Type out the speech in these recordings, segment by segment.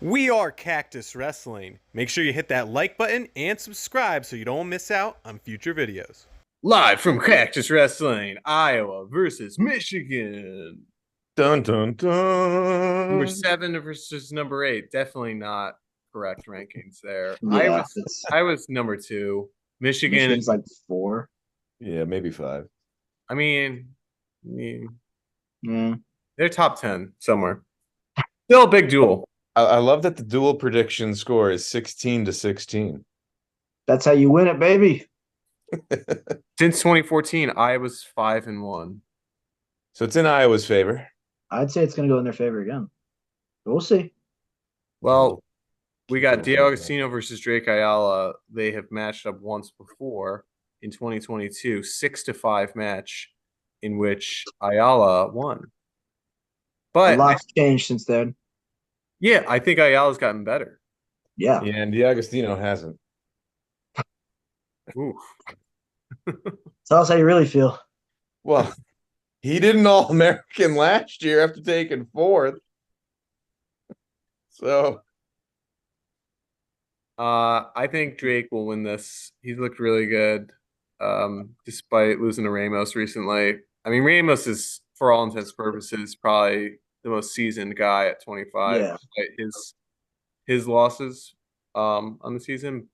We are Cactus Wrestling. Make sure you hit that like button and subscribe so you don't miss out on future videos. Live from Cactus Wrestling, Iowa versus Michigan. Dun dun Number dun. 7 versus number 8. Definitely not correct rankings there. I Yeah, was it's I was number 2. Michigan. Michigan's like 4. Yeah, maybe 5. I mean, Yeah, they're top 10 somewhere. Still a big duel. I love that the dual prediction score is 16-16. that's how you win it, baby. Since 2014, Iowa's 5-1. So it's in Iowa's favor. I'd say it's going to go in their favor again. We'll see. Well, we got D'Agostino versus Drake Ayala. They have matched up once before in 2022, 6-5 match in which Ayala won. A But lot's changed since then. yeah, I think Ayala's gotten better. Yeah. Yeah, and D'Agostino hasn't. Ooh. Tell us how you really feel. Well, he did an All-American last year after taking 4th. So I think Drake will win this. He's looked really good, despite losing to Ramos recently. I mean, Ramos is, for all intents and purposes, probably the most seasoned guy at 25, Yeah. despite his losses on the season.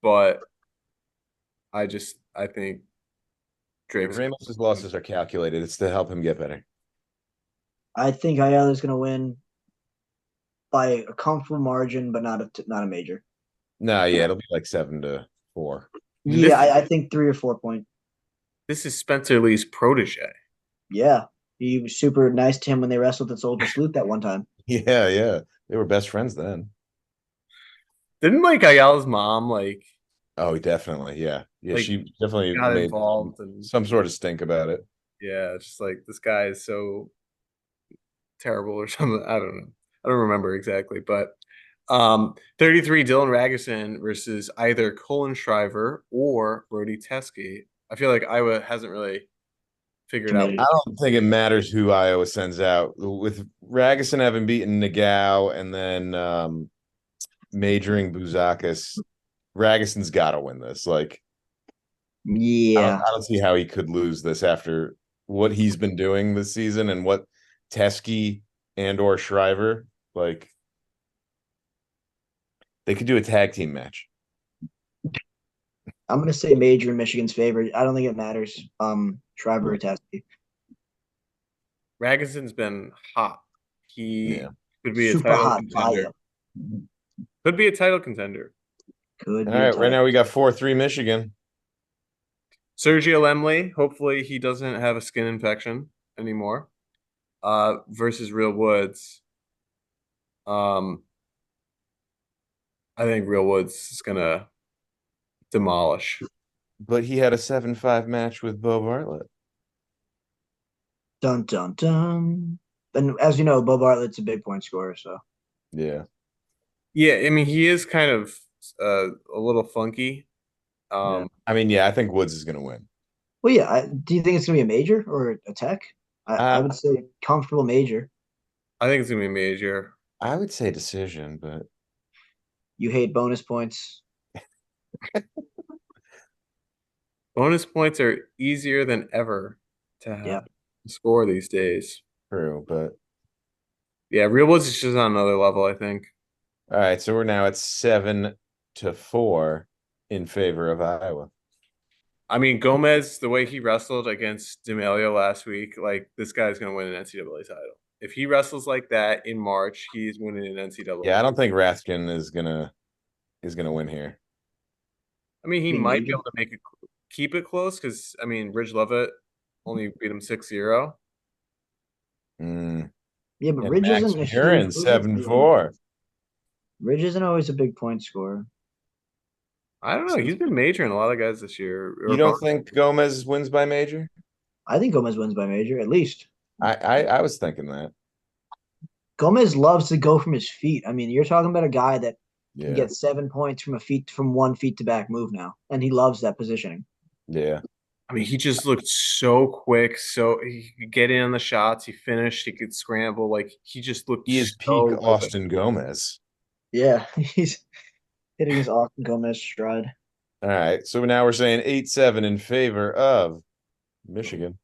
But I think Drake's Ramos's losses are calculated. It's to help him get better. I think Ayala's going to win by a comfortable margin, but not a major. No, yeah, it'll be like 7-4. Yeah, I think 3 or 4 point. This is Spencer Lee's protege. Yeah. He was super nice to him when they wrestled at Soldier Salute that one time. Yeah, yeah. They were best friends then. Didn't like Ayala's mom Oh, definitely. Yeah. Yeah, Like, she definitely got made involved and some sort of stink about it. yeah, just like this guy is so terrible or something. I don't know. I don't remember exactly, but 33 Dylan Ragusin versus either Colin Shriver or Brody Teske. I feel like Iowa hasn't really figured out. Committed. I don't think it matters who Iowa sends out. With Ragusin having beaten Nagao and then majoring Buzakis, Ragusin's got to win this. Like, Yeah. I don't see how he could lose this after what he's been doing this season and what Teske and or Shriver, like, they could do a tag team match. I'm going to say major in Michigan's favor. I don't think it matters. Shriver or Teske. Ragusin's been hot. He could be a Super title hot contender. bio. Could be a title contender. Could All be a right, title. right now we got 4-3 Michigan. Sergio Lemley, hopefully he doesn't have a skin infection anymore. Versus Real Woods. I think Real Woods is gonna demolish. But he had a 7-5 match with Bo Bartlett. Dun dun dun. And as you know, Bo Bartlett's a big point scorer, so Yeah. Yeah, I mean he is kind of a little funky. Yeah. I mean, yeah, I think Woods is going to win. well, yeah. Do you think it's gonna be a major or a tech? I would say comfortable major. I think it's gonna be major. I would say decision, but You hate bonus points. Bonus points are easier than ever to have Yeah. score these days. true. But Yeah, Real Woods is just on another level, I think. all right, so we're now at 7-4 in favor of Iowa. I mean, Gomez, the way he wrestled against D'Amelio last week, like this guy's gonna win an NCAA title. If he wrestles like that in March, he's winning an NCAA. Yeah, I don't think Raskin is gonna win here. I mean, he Being might be major? able to keep it close because I mean, Ridge Lovett only beat him 6-0. Mm. Yeah, but And Ridge Max isn't a Buren, huge 7-4. Ridge isn't always a big point scorer. I don't know. He's been majoring a lot of guys this year. You don't think Gomez wins by major? I think Gomez wins by major, at least. I was thinking that. Gomez loves to go from his feet. I mean, you're talking about a guy that can Yeah. get 7 points from 1 feet to back move now, and he loves that positioning. Yeah. I mean, he just looked so quick. So he could get in on the shots. He finished. He could scramble. Like he just looked. He is so peak good. Austin Gomez. Yeah, he's hitting his Austin Gomez stride. All right. So now we're saying 8-7 in favor of Michigan.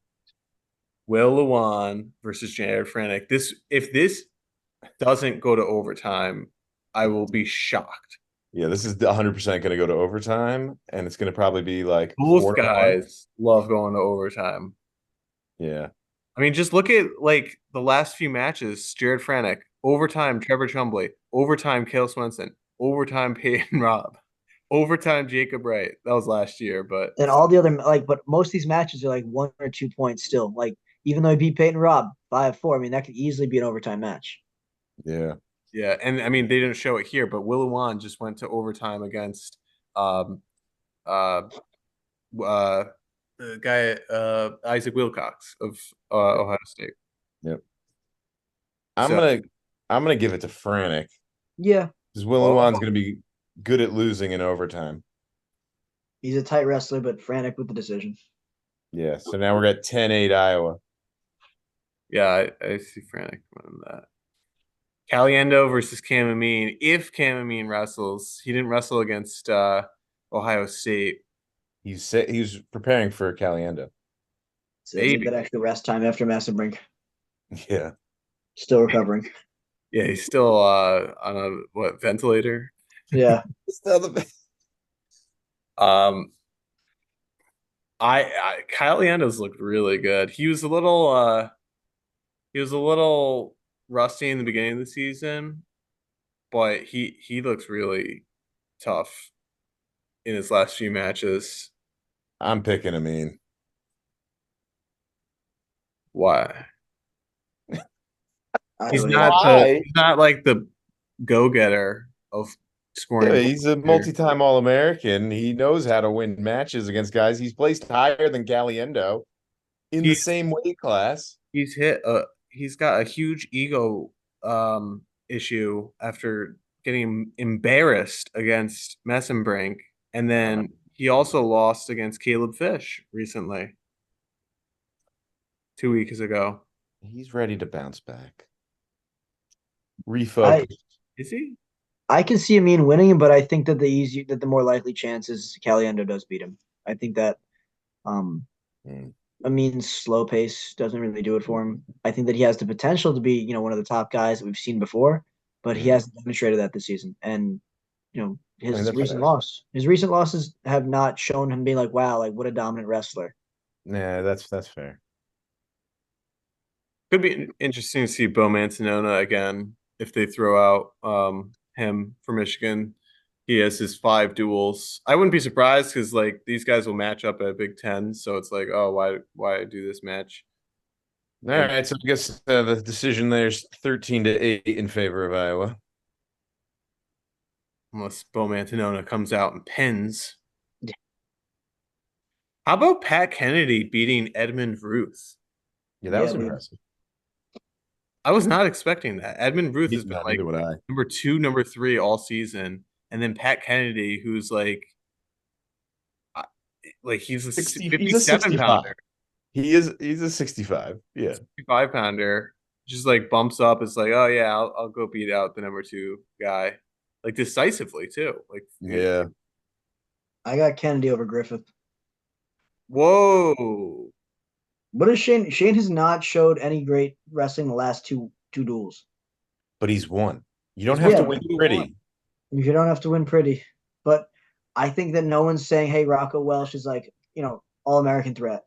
Will Lewan versus Jared Frantic. If this doesn't go to overtime, I will be shocked. Yeah, this is 100% going to go to overtime, and it's going to probably be like Both 4-1. guys love going to overtime. Yeah. I mean, just look at like the last few matches. Jared Frantic, overtime Trevor Chumbley, overtime Cale Swenson, overtime Peyton Robb, overtime Jacob Wright. That was last year, but And all the other but most of these matches are like 1 or 2 points still. Like even though he beat Peyton Robb 5-4, I mean that could easily be an overtime match. Yeah. yeah, and I mean they didn't show it here, but Will Lewan just went to overtime against um uh uh the guy Isaac Wilcox of Ohio State. Yep. I'm So gonna I'm gonna give it to Frantic Yeah, because Willowan's gonna be good at losing in overtime. he's a tight wrestler, but frantic with the decision. Yeah. So now we're at 10-8 Iowa. yeah, I see Frantic winning that. Caliendo versus Cam Amin. If Cam Amin wrestles, he didn't wrestle against Ohio State. He was preparing for Caliendo. So need Maybe. that extra rest time after Massenbrink. Yeah. Still recovering. Yeah, he's still on a ventilator. Yeah. Still the Um, I Caliendo's looked really good. He was a little rusty in the beginning of the season, but he looks really tough in his last few matches. I'm picking Amin. Why? He's Why? he's not like the go-getter of scoring. Yeah, he's a multi-time All-American. He knows how to win matches against guys. He's placed higher than Caliendo in the He's same weight class. He's got a huge ego issue after getting embarrassed against Messenbrink, and then he also lost against Caleb Fish recently, 2 weeks ago. He's ready to bounce back. Refocus. Is he? I can see Amin winning, but I think that the more likely chance is Caliendo does beat him. I think that Mm. Amin's slow pace doesn't really do it for him. I think that he has the potential to be, one of the top guys that we've seen before, but he hasn't demonstrated that this season. And his that's recent fair. his recent losses have not shown him being like, wow, like what a dominant wrestler. Yeah, that's fair. Could be interesting to see Bo Mancinona again if they throw out him for Michigan. He has his 5 duels. I wouldn't be surprised because like these guys will match up at Big Ten, so it's like, oh, why do this match? All right, so I guess the decision there's 13-8 in favor of Iowa. Unless Bo Mancinona comes out and pins. How about Pat Kennedy beating Edmund Ruth? Yeah, that was dude. impressive. I was not expecting that. Edmund Ruth has been like Neither would I. number 2, number 3 all season, and then Pat Kennedy, who's like he's a 57 pounder, He's a 65. Yeah. 55 pounder, just like bumps up. It's like, oh yeah, I'll go beat out the number 2 guy, like decisively too. Like, Yeah. I got Kennedy over Griffith. whoa. What is Shane? Shane has not showed any great wrestling the last two duels. But he's won. You don't have to win pretty. You don't have to win pretty. But I think that no one's saying, hey, Rocco Welsh is like, all-American threat.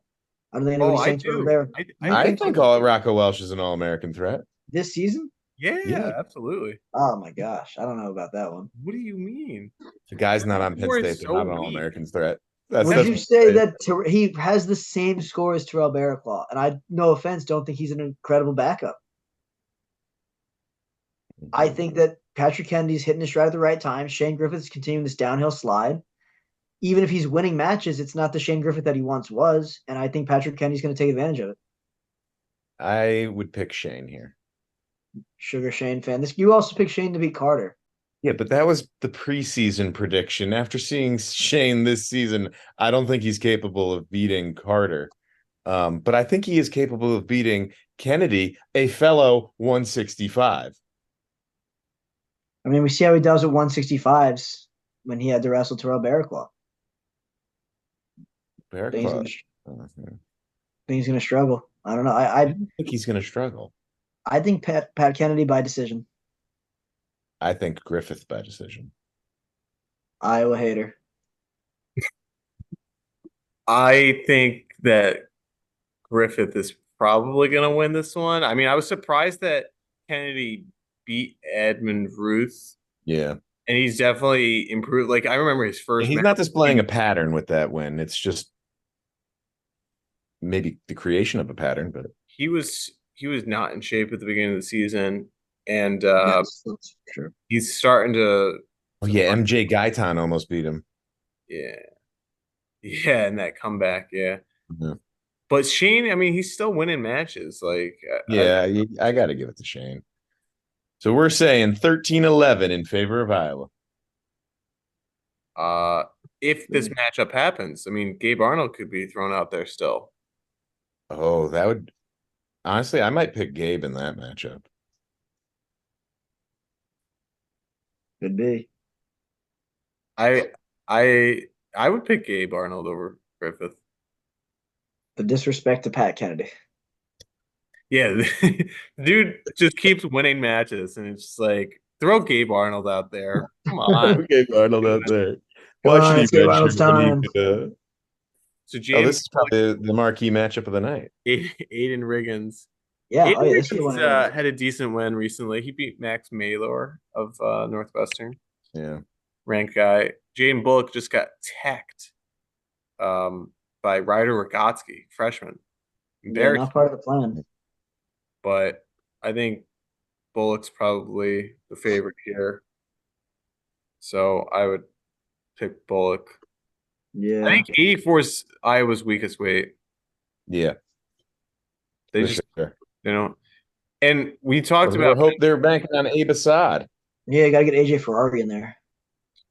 I don't think anybody's saying do. there. I think all Rocco Welsh is an All-American threat. This season? Yeah, absolutely. Oh my gosh. I don't know about that one. What do you mean? The guy's not on Penn Score State. is They're so not an weak. All-American threat. Would you say that he has the same score as Terrell Barraclaw? And I, no offense, don't think he's an incredible backup. I think that Patrick Kennedy's hitting his stride at the right time. Shane Griffith's continuing this downhill slide. Even if he's winning matches, it's not the Shane Griffith that he once was. And I think Patrick Kennedy's going to take advantage of it. I would pick Shane here. Sugar Shane fan. You also picked Shane to beat Carter. Yeah, but that was the preseason prediction. After seeing Shane this season, I don't think he's capable of beating Carter. But I think he is capable of beating Kennedy, a fellow 165. I mean, we see how he does with 165s when he had to wrestle Terrell Bearclaw. Bear Think he's Claw. gonna, Uh, think he's gonna struggle. I don't know. I don't think he's going to struggle. I think Pat Kennedy by decision. I think Griffith by decision. Iowa hater. I think that Griffith is probably going to win this one. I mean, I was surprised that Kennedy beat Edmund Ruth, Yeah. and he's definitely improved. Like, I remember his first He's match. not displaying a pattern with that win. It's just maybe the creation of a pattern, but He was not in shape at the beginning of the season, and Yes, that's true. he's starting to. oh yeah, MJ Gaitan almost beat him. Yeah, yeah, and that comeback, yeah. Yeah, But Shane, I mean, he's still winning matches. Like, I got to give it to Shane. So we're saying 13-11 in favor of Iowa. if this matchup happens, I mean, Gabe Arnold could be thrown out there still. Oh, that would honestly, I might pick Gabe in that matchup. Could be. I I would pick Gabe Arnold over Griffith. The disrespect to Pat Kennedy. Yeah, dude just keeps winning matches, and it's just like throw Gabe Arnold out there. Come on. Gabe Arnold out there. Come Why on, should he it's Gabe mention Arnold's when he time. could, So oh, James this is probably the marquee matchup of the night. Aiden Riggins. Yeah, Aiden oh yeah, this is Riggins one. had a decent win recently. He beat Max Maylor of Northwestern, Yeah. ranked guy. Jaden Bullock just got teched by Ryder Rogotsky, freshman. Yeah, Embarrassing, not part of the plan. but I think Bullock's probably the favorite here. So I would pick Bullock. Yeah. I think 84 is Iowa's weakest weight. Yeah. They for just, sure. and we talked I about. hope they're banking on Abe Assad. Yeah, you gotta get AJ Ferrari in there.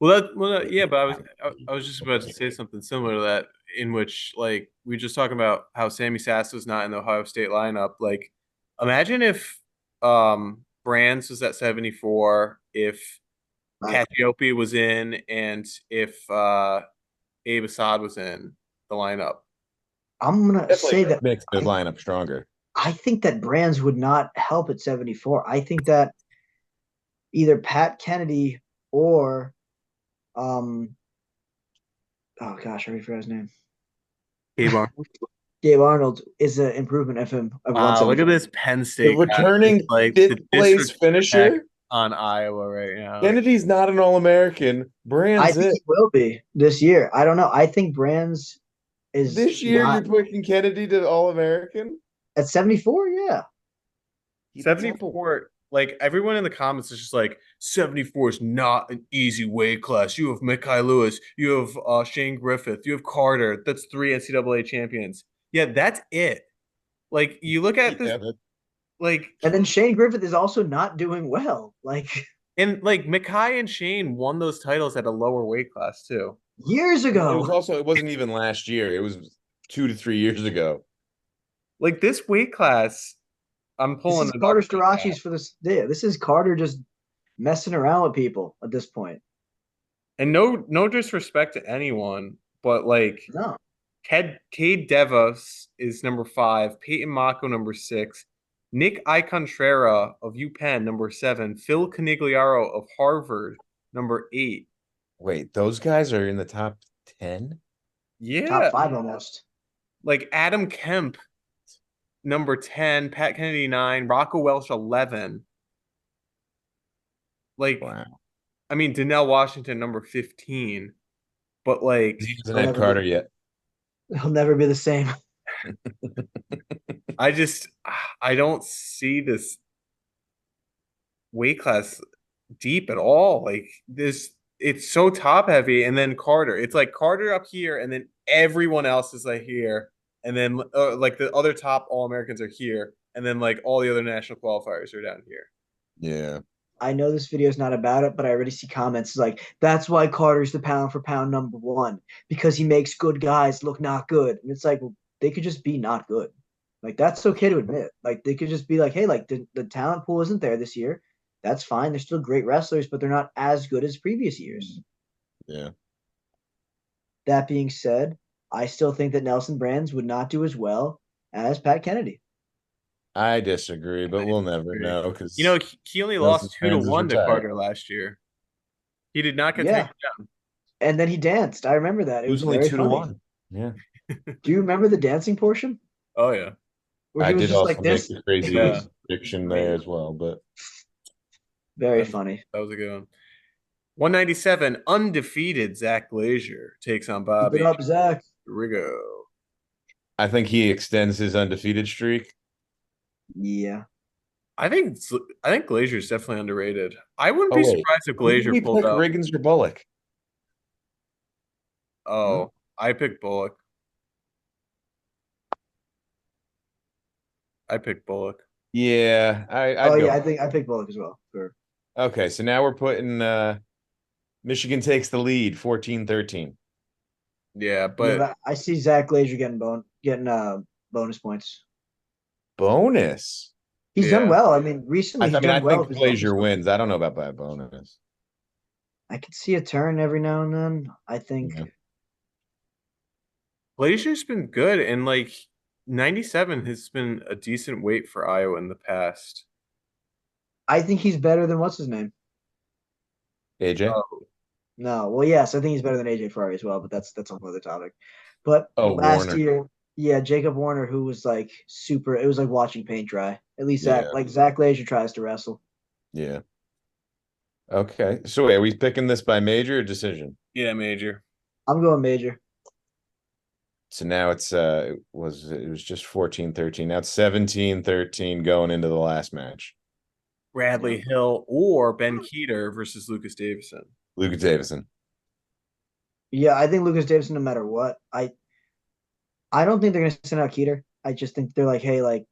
Yeah, but I was just about to say something similar to that, in which like we just talking about how Sammy Sass was not in the Ohio State lineup. Like, imagine if Brands was at 74, if Right. Cacciopi was in, and if Abe Assad was in the lineup. I'm gonna say that Makes the lineup stronger. I think that Brands would not help at 74. I think that either Pat Kennedy or oh gosh, I already forgot his name. Gabe Arnold. Gabe Arnold is an improvement of him of Wow, look at 174. this Penn State The guy. returning It's like fifth the place disrespect finisher. on Iowa right now. Kennedy's not an All-American. I Brands think it. he will be this year. I don't know. I think Brands is This year not you're picking Kennedy to All-American? at 74. Yeah, 74, like everyone in the comments is just like 74 is not an easy weight class. You have Mikhail Lewis, you have Shane Griffith, you have Carter. That's 3 NCAA champions. Yeah, that's it. Like you look at this, Yeah, like and then Shane Griffith is also not doing well. Like and like Mikhail and Shane won those titles at a lower weight class too. years it was ago. also, it wasn't even last year. It was 2 to 3 years ago. Like this weight class, I'm This pulling is it Carter up. Starachi's for this. Yeah, this is Carter just messing around with people at this point. And no disrespect to anyone, but like No, Cade Devos is number 5, Peyton Mako number 6, Nick Icontrera of UPenn number 7, Phil Canigliaro of Harvard number 8. Wait, those guys are in the top 10? Yeah, top 5 almost. like Adam Kemp number 10, Pat Kennedy 9, Rocco Welsh 11. Like, Wow. I mean, Donnell Washington number 15, but like He doesn't have Carter yet. He'll never be the same. I don't see this weight class deep at all. Like this, it's so top heavy, and then Carter. It's like Carter up here, and then everyone else is like here, and then like the other top All Americans are here, and then like all the other national qualifiers are down here. Yeah. I know this video is not about it, but I already see comments like, that's why Carter's the pound for pound number 1, because he makes good guys look not good. And it's like, well, they could just be not good. Like, that's okay to admit. Like, they could just be like, hey, like, the talent pool isn't there this year. That's fine. They're still great wrestlers, but they're not as good as previous years. Yeah. That being said, I still think that Nelson Brands would not do as well as Pat Kennedy. I disagree, but we'll never disagree. know because You know, he only Nelson lost 2 to Brands is 1 to retired. Carter last year. He did not get Yeah. taken down. And then he danced. I remember that. It It was was only very 2 to funny. 1. Yeah. Do you remember the dancing portion Oh yeah. where I he was did just also like make this? the crazy Yeah. prediction there as well, but Very That- funny. That was a good one. 197, undefeated Zach Glazier takes on Keep Bobby it up, Zach. Rigo. I think he extends his undefeated streak. Yeah. I think Glazier is definitely underrated. I wouldn't Oh, be wait. surprised if Who did Glazier we pulled pick, out. Riggins or Bullock? Oh, I picked Bullock. I picked Bullock. Yeah, I'd Oh go. yeah, I picked Bullock as well. Sure. Okay, so now we're putting Michigan takes the lead 14-13. Yeah, Yeah, but but I see Zach Glazier getting bonus points. Bonus. He's Yeah. done well. I mean, recently I he's mean, I done well. think with his bonus Glazier points. wins. I don't know about that bonus. I could see a turn every now and then. I think Yeah. Glazier's been good, and like 97 has been a decent weight for Iowa in the past. he's better than what's his name. AJ. Oh, No, well, yes, I think he's better than AJ Ferrari as well, but that's a whole other topic. But Oh, last Warner. year, yeah, Jacob Warner, who was like super, it was like watching paint dry. At least Yeah. Zach Glazier tries to wrestle. Yeah. Okay. So wait, are we picking this by major or decision? yeah, major. I'm going major. So now it was just 14-13. Now it's 17-13 going into the last match. Bradley Hill or Ben Keeter versus Lucas Davison. Lucas Davison. Yeah, I think Lucas Davison, no matter what, I don't think they're gonna send out Keeter. I just think they're like, hey, like,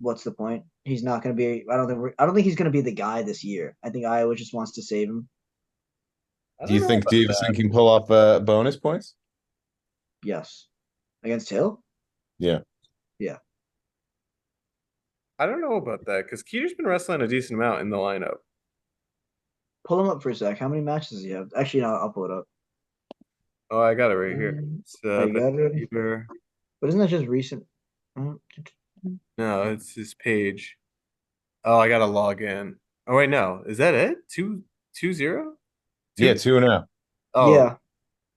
what's the point? He's not gonna be. I don't think he's gonna be the guy this year. I think Iowa just wants to save him. I Do you don't know think about Davison that. can pull off bonus points? Yes, against Hill. Yeah. Yeah, I don't know about that because Keeter's been wrestling a decent amount in the lineup. pull him up for a sec. How many matches does he have? Actually, no, I'll pull it up. Oh, I got it right here. It's Oh, you Ben got it already? Keeter. But isn't that just recent? No, it's his page. Oh, I gotta log in. Oh wait, no, is that it? 2-0? Yeah, 2-0. Oh, Yeah.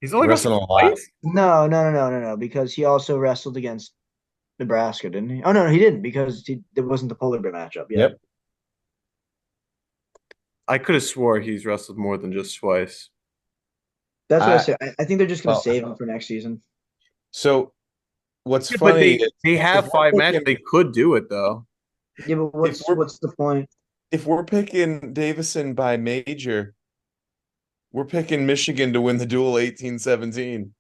he's only Wrestling wrestled a lot. twice. No, because he also wrestled against Nebraska, didn't he? Oh no, he didn't because it wasn't the polar bear matchup. Yeah. Yep. I could have swore he's wrestled more than just twice. That's what I I- said. I think they're just gonna well, save him for next season. So what's Yeah, but funny they have if 5 we're matches. They picking- could do it though. Yeah, but we're- what's the point? if we're picking Davison by major, we're picking Michigan to win the duel 18-17.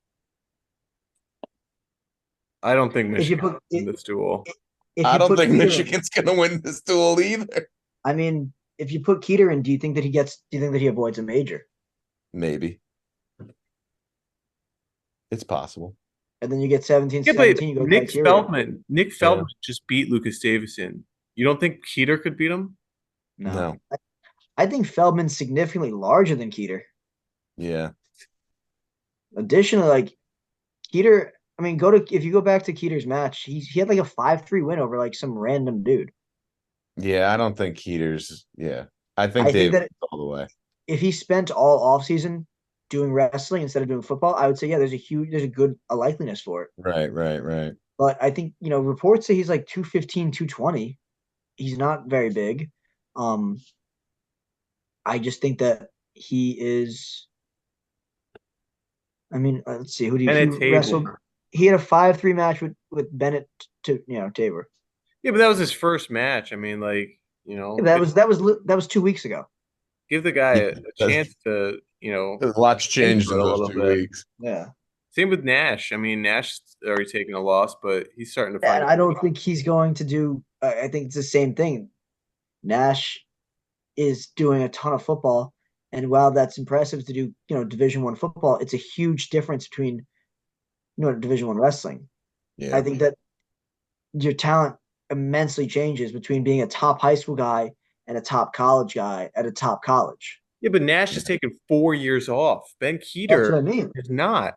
I don't think If you Michigan put in this duel. if I you don't put think Keeter in- Michigan's gonna win this duel either. I mean, if you put Keeter in, do you think that he avoids a major? Maybe. It's possible. And then you get 17, Yeah, but 17, you go Nick criteria. Feldman just beat Lucas Davison. You don't think Keeter could beat him? No. I think Feldman's significantly larger than Keeter. Yeah. Additionally, like Keeter, I mean, if you go back to Keeter's match, he had like a 5-3 win over like some random dude. Yeah, I don't think Keeter's. Yeah. I think I think Davis that all the way. if he spent all offseason doing wrestling instead of doing football, I would say, yeah, there's a good likeliness for it. Right. But I think, reports say he's like 215, 220. He's not very big. I just think that he is. I mean, let's see. Who do Bennett he Tabor. wrestled? He had a 5-3 match with Bennett Tabor. Yeah, but that was his first match. I mean, like, Yeah, that was 2 weeks ago. give the guy Yeah, a chance to, There's lots changed for in a those little 2 bit. weeks. Yeah. Same with Nash. I mean, Nash's already taken a loss, but he's starting to And find. I don't think he's going to do. I think it's the same thing. Nash is doing a ton of football, and while that's impressive to do, Division I football, it's a huge difference between, Division I wrestling. Yeah. I think that your talent immensely changes between being a top high school guy and a top college guy at a top college. Yeah, but Nash has taken 4 years off. Ben That's Keeter what I mean. is not.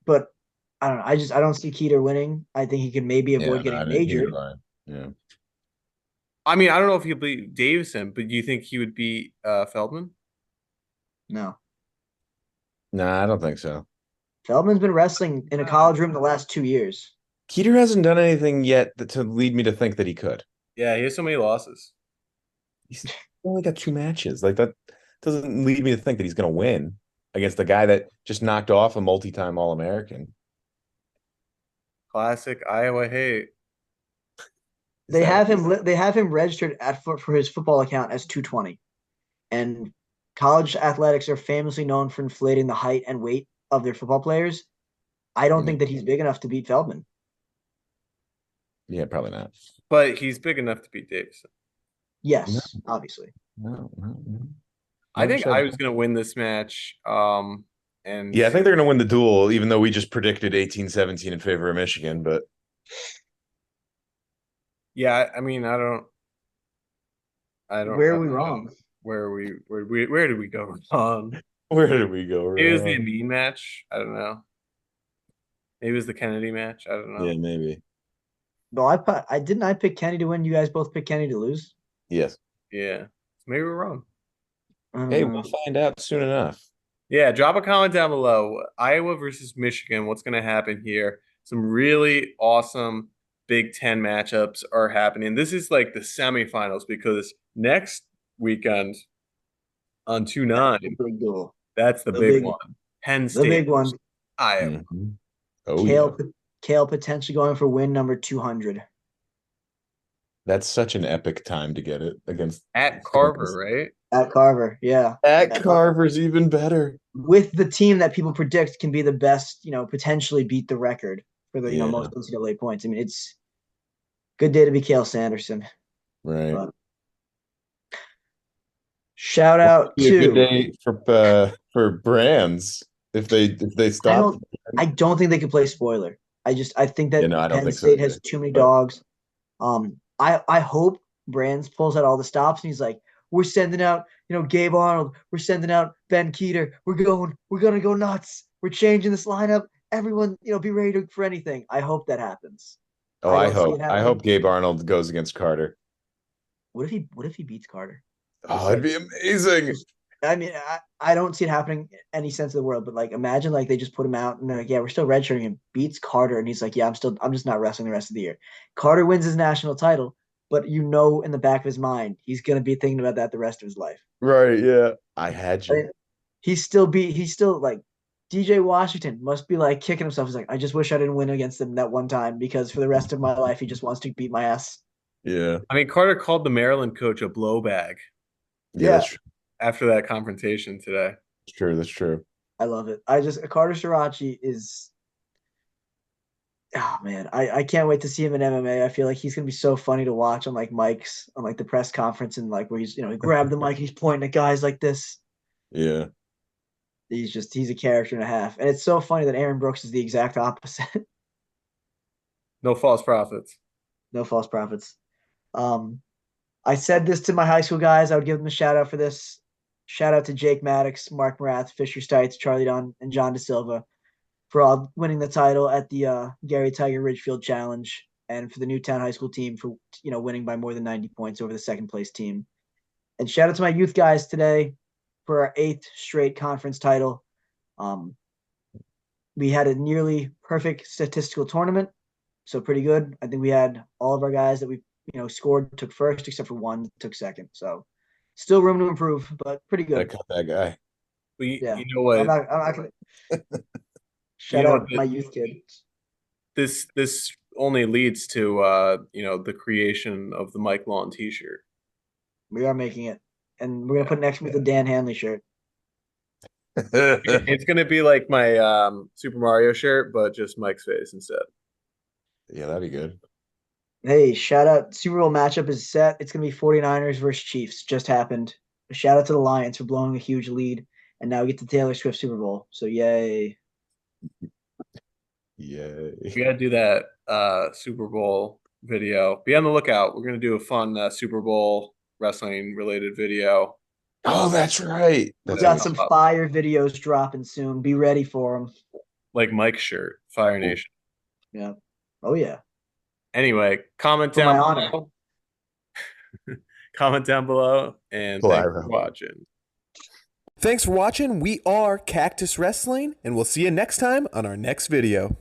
But I don't know. I don't see Keeter winning. I think he could maybe Yeah, avoid no, getting neither majored. do I. Yeah. I mean, I don't know if he'll beat Davison, but do you think he would beat Feldman? No. Nah, I don't think so. Feldman's been wrestling in a college room the last 2 years. Keeter hasn't done anything yet to lead me to think that he could. Yeah, he has so many losses. He's only got 2 matches. Like that doesn't lead me to think that he's going to win against the guy that just knocked off a multi-time All-American. Classic Iowa hate. They have him registered for his football account as 220. And college athletics are famously known for inflating the height and weight of their football players. I don't think that he's big enough to beat Feldman. Yeah, probably not. But he's big enough to beat Davison. Yes, obviously. No. I think Never I said was that. going to win this match. And Yeah, I think they're going to win the duel, even though we just predicted 18-17 in favor of Michigan. But yeah, I mean, I don't Where are we know wrong? where did we go wrong? where did we go Maybe it was the wrong? Amin match. I don't know. Maybe it was the Kennedy match. I don't know. Yeah, maybe. Well, I pick Kenny to win. You guys both pick Kenny to lose. Yes. Yeah. Maybe we're wrong. I don't Hey, know. we'll find out soon enough. Yeah, drop a comment down below. Iowa versus Michigan. What's going to happen here? Some really awesome Big Ten matchups are happening. This is like the semifinals because next weekend on 2/9, Big duel. that's the The big big- one. Penn The State, big one. Iowa. Mhm. Oh, yeah. Kale potentially going for win number 200. That's such an epic time to get it against At Carver, right? At Carver, yeah. At Carver's even better. With the team that people predict can be the best, potentially beat the record for the, Yeah. most NCAA points. I mean, it's good day to be Kale Sanderson. Right. But shout out Be a good to day for brands if they stop. I don't think they could play spoiler. I think that No, I don't Penn think so State either. has too many But- dogs. I hope Brands pulls out all the stops and he's like, we're sending out, Gabe Arnold, we're sending out Ben Keeter, we're gonna go nuts, we're changing this lineup. Everyone, be ready for anything. I hope that happens. Oh, I I don't see hope it I happening. hope Gabe Arnold goes against Carter. What if he beats Carter? Oh, it'd be amazing. I mean, I don't see it happening in any sense of the world, but like imagine like they just put him out and they're like, yeah, we're still redshirting him, beats Carter, and he's like, yeah, I'm just not wrestling the rest of the year. Carter wins his national title, but in the back of his mind, he's gonna be thinking about that the rest of his life. Right, yeah. I had I you. mean, he's still like DJ Washington must be like kicking himself. He's like, I just wish I didn't win against him that one time because for the rest of my life he just wants to beat my ass. Yeah. I mean, Carter called the Maryland coach a blowbag Yeah, that's true. after that confrontation today. That's true. That's true. I love it. Carter Sirachi is oh man, I can't wait to see him in MMA. I feel like he's gonna be so funny to watch on like mics on like the press conference and like where he's he grabbed the mic and he's pointing at guys like this. Yeah. He's a character and a half. And it's so funny that Aaron Brooks is the exact opposite. No false prophets. No false prophets. I said this to my high school guys. I would give them a shout out for this. Shout out to Jake Maddox, Mark Marath, Fisher Stites, Charlie Dunn, and John De Silva for all winning the title at the Gary Tiger Ridgefield Challenge, and for the Newtown High School team for winning by more than 90 points over the second place team. And shout out to my youth guys today for our 8th straight conference title. We had a nearly perfect statistical tournament, so pretty good. I think we had all of our guys that we scored took first, except for one that took second. So still room to improve, but pretty Gotta good. cut that guy. But Yeah. you know what? I'm not gonna shout know out what my youth kid. This only leads to the creation of the Mike Long T-shirt. We are making it, and we're gonna put next with the Dan Hanley shirt. It's gonna be like my Super Mario shirt, but just Mike's face instead. Yeah, that'd be good. Hey, shout out! Super Bowl matchup is set. It's gonna be 49ers versus Chiefs. Just happened. A shout out to the Lions for blowing a huge lead, and now we get the Taylor Swift Super Bowl. So yay! Yay. We gotta do that Super Bowl video. Be on the lookout. We're gonna do a fun Super Bowl wrestling related video. Oh, that's right. We That's got right. some fire videos dropping soon. Be ready for them. Like Mike's shirt, Fire Ooh. Nation. Yeah. Oh yeah. Anyway, comment For my down honor. below. Comment down below, and Cool, thanks Ira. for watching. Thanks for watching. We are Cactus Wrestling, and we'll see you next time on our next video.